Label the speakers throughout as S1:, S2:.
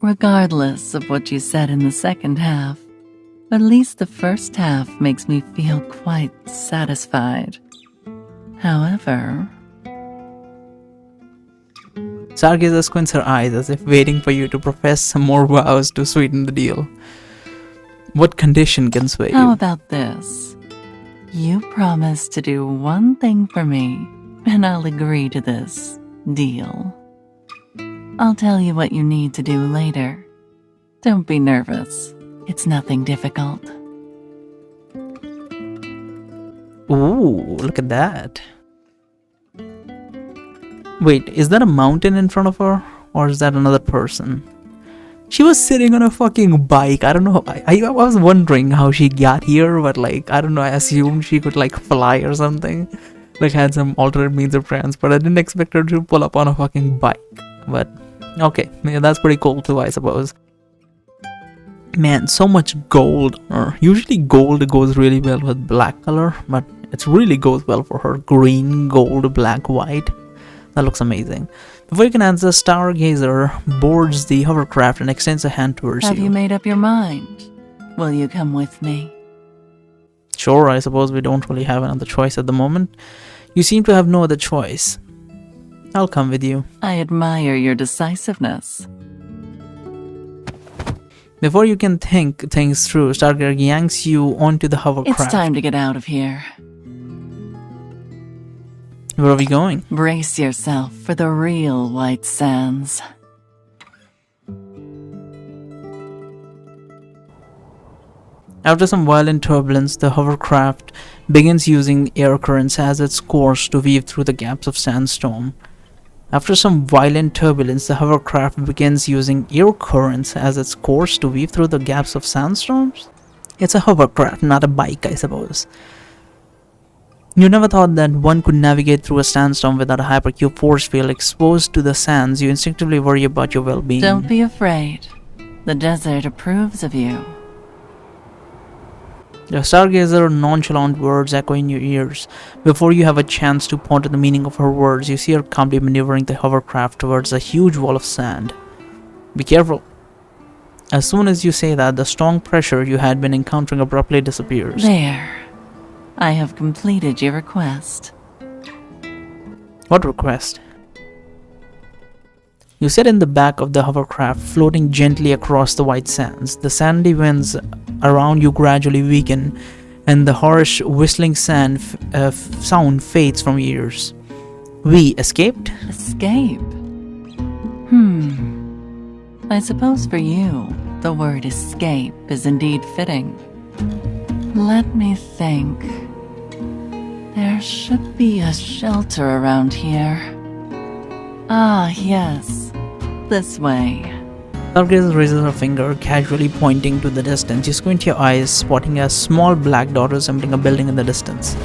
S1: Regardless of what you said in the second half, at least the first half makes me feel quite satisfied. However...
S2: Stargazer squints her eyes as if waiting for you to profess some more vows to sweeten the deal. What condition can sway you?
S1: How about this? You promise to do one thing for me, and I'll agree to this deal. I'll tell you what you need to do later. Don't be nervous. It's nothing difficult.
S2: Ooh, look at that. Wait, is that a mountain in front of her? Or is that another person? She was sitting on a fucking bike. I don't know. I was wondering how she got here, but like, I don't know. I assumed she could like fly or something. Like had some alternate means of transport. I didn't expect her to pull up on a fucking bike. But okay, yeah, that's pretty cool too, I suppose. Man, so much gold. Usually gold goes really well with black color, but it really goes well for her. Green, gold, black, white. That looks amazing. Before you can answer, Stargazer boards the hovercraft and extends a hand towards you.
S1: Have you made up your mind? Will you come with me?
S2: Sure, I suppose we don't really have another choice at the moment. You seem to have no other choice. I'll come with you.
S1: I admire your decisiveness.
S2: Before you can think things through, Stargazer yanks you onto the hovercraft.
S1: It's time to get out of here.
S2: Where are we going?
S1: Brace yourself for the real WhiteSands.
S2: After some violent turbulence, the hovercraft begins using air currents as its course to weave through the gaps of sandstorm. After some violent turbulence, the hovercraft begins using air currents as its course to weave through the gaps of sandstorms? It's a hovercraft, not a bike, I suppose. You never thought that one could navigate through a sandstorm without a hypercube force field exposed to the sands. You instinctively worry about your well-being.
S1: Don't be afraid. The desert approves of you.
S2: The Stargazer nonchalant words echo in your ears. Before you have a chance to ponder the meaning of her words, you see her calmly maneuvering the hovercraft towards a huge wall of sand. Be careful. As soon as you say that, the strong pressure you had been encountering abruptly disappears.
S1: There. I have completed your request.
S2: What request? You sit in the back of the hovercraft, floating gently across the white sands. The sandy winds around you gradually weaken, and the harsh whistling sound fades from your ears. We escaped?
S1: Escape? I suppose for you, the word escape is indeed fitting. Let me think. There should be a shelter around here. Ah, yes. This way.
S2: Stargazer raises her finger, casually pointing to the distance. You squint your eyes, spotting a small black dot resembling a building in the distance.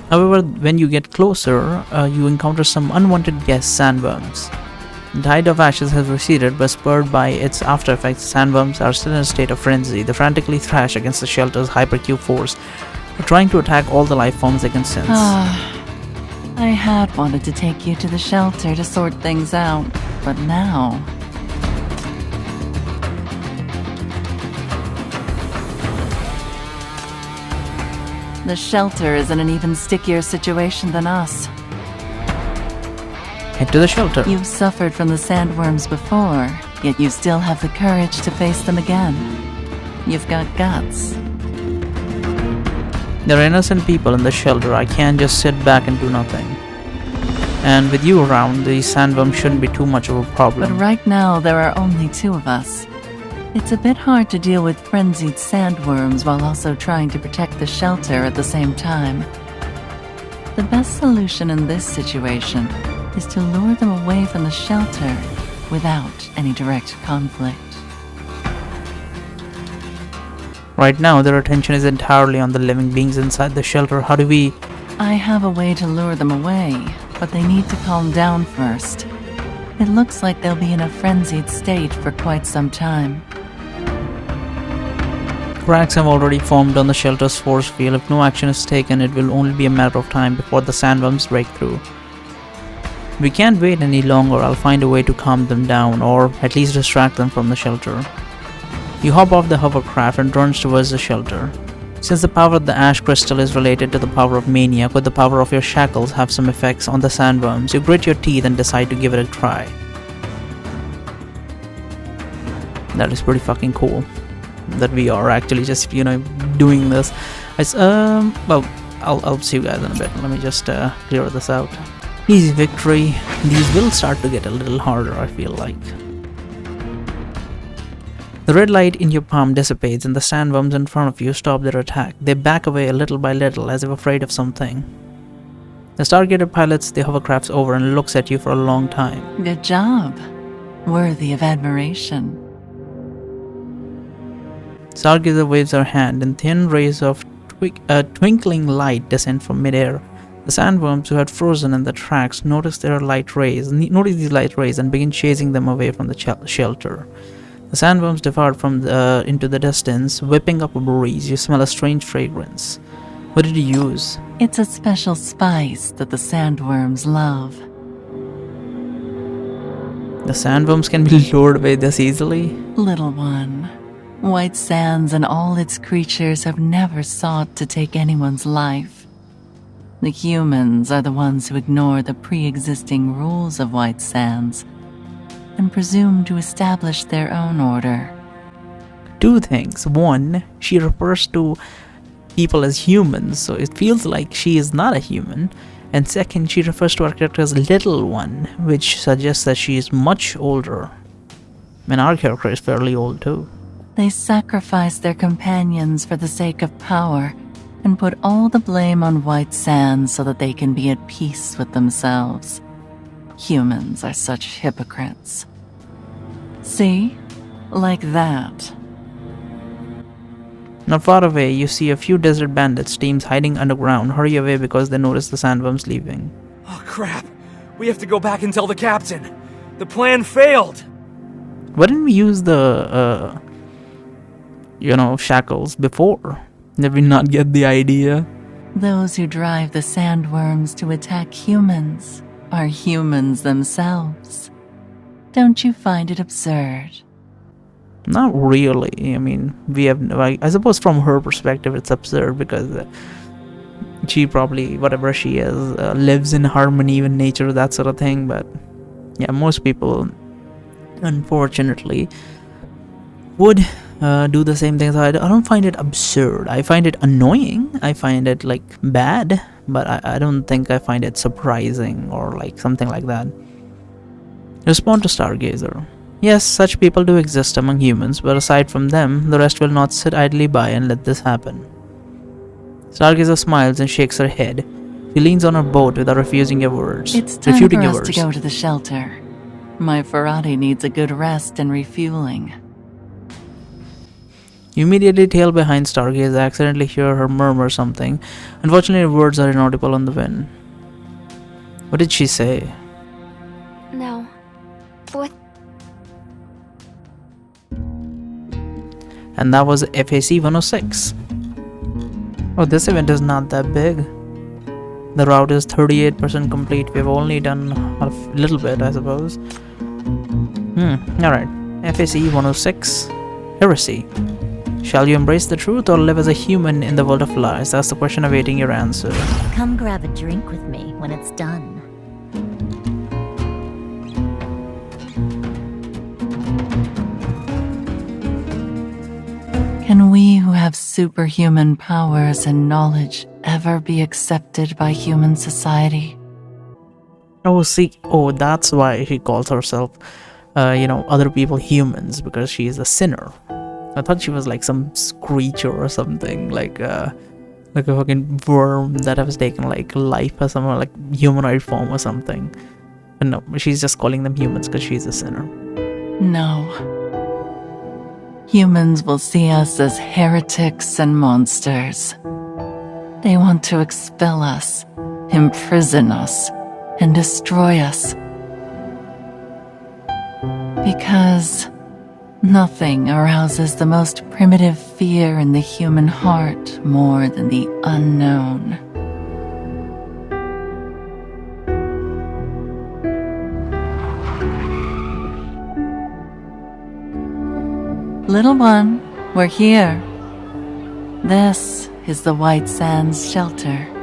S2: However, when you get closer, you encounter some unwanted guest sandworms. The tide of ashes has receded, but spurred by its after effects, sandworms are still in a state of frenzy. They frantically thrash against the shelter's hypercube force, trying to attack all the life forms they can sense.
S1: I had wanted to take you to the shelter to sort things out, but now... The shelter is in an even stickier situation than us.
S2: Head to the shelter.
S1: You've suffered from the sandworms before, yet you still have the courage to face them again. You've got guts.
S2: There are innocent people in the shelter. I can't just sit back and do nothing. And with you around, the sandworm shouldn't be too much of a problem.
S1: But right now, there are only two of us. It's a bit hard to deal with frenzied sandworms while also trying to protect the shelter at the same time. The best solution in this situation is to lure them away from the shelter without any direct conflict.
S2: Right now, their attention is entirely on the living beings inside the shelter. How do we...
S1: I have a way to lure them away, but they need to calm down first. It looks like they'll be in a frenzied state for quite some time.
S2: Cracks have already formed on the shelter's force field. If no action is taken, it will only be a matter of time before the sandworms break through. We can't wait any longer. I'll find a way to calm them down, or at least distract them from the shelter. You hop off the hovercraft and runs towards the shelter. Since the power of the ash crystal is related to the power of mania, could the power of your shackles have some effects on the sandworms? You grit your teeth and decide to give it a try. That is pretty fucking cool. That we are actually just, doing this. Well, I'll see you guys in a bit. Let me just clear this out. Easy victory. These will start to get a little harder, I feel like. The red light in your palm dissipates and the sandworms in front of you stop their attack. They back away little by little as if afraid of something. The Stargazer pilots the hovercrafts over and looks at you for a long time.
S1: Good job. Worthy of admiration.
S2: Stargazer waves her hand and thin rays of twinkling light descend from midair. The sandworms who had frozen in the tracks notice these light rays and begin chasing them away from the shelter. The sandworms depart into the distance, whipping up a breeze. You smell a strange fragrance. What did you use?
S1: It's a special spice that the sandworms love.
S2: The sandworms can be lured away this easily?
S1: Little one, WhiteSands and all its creatures have never sought to take anyone's life. The humans are the ones who ignore the pre-existing rules of WhiteSands and presume to establish their own order.
S2: Two things. One, she refers to people as humans, so it feels like she is not a human. And second, she refers to her character as Little One, which suggests that she is much older. And our character is fairly old too.
S1: They sacrifice their companions for the sake of power and put all the blame on WhiteSands so that they can be at peace with themselves. Humans are such hypocrites. See? Like that.
S2: Not far away, you see a few desert bandits teams hiding underground hurry away because they notice the sandworms leaving.
S3: Oh crap! We have to go back and tell the captain! The plan failed!
S2: Why didn't we use the, shackles before? Did we not get the idea?
S1: Those who drive the sandworms to attack humans are humans themselves. Don't you find it absurd?
S2: Not really. I mean, I suppose from her perspective it's absurd because she probably, whatever she is, lives in harmony with nature, that sort of thing. But yeah, most people, unfortunately, would do the same thing. So I don't find it absurd. I find it annoying. I find it bad, but I don't think I find it surprising or something like that. Respond to Stargazer. Yes, such people do exist among humans, but aside from them, the rest will not sit idly by and let this happen. Stargazer smiles and shakes her head. She leans on her boat without refusing your words.
S1: It's time for us to go to the shelter. My Ferrari needs a good rest and refueling.
S2: You immediately tail behind Stargazer, accidentally hear her murmur something. Unfortunately, her words are inaudible on the wind. What did she say?
S4: No. What?
S2: And that was FAC 106. Oh, this event is not that big. The route is 38% complete. We've only done a little bit, I suppose. Alright. FAC 106. Heresy. Shall you embrace the truth or live as a human in the world of lies? That's the question awaiting your answer.
S5: Come grab a drink with me when it's done.
S1: Can we who have superhuman powers and knowledge ever be accepted by human society?
S2: Oh, see, that's why she calls herself, other people humans, because she is a sinner. I thought she was some creature or something, like a fucking worm that has taken life or something, humanoid form or something. But no, she's just calling them humans because she's a sinner.
S1: No. Humans will see us as heretics and monsters. They want to expel us, imprison us, and destroy us. Because nothing arouses the most primitive fear in the human heart more than the unknown. Little one, we're here. This is the WhiteSands shelter.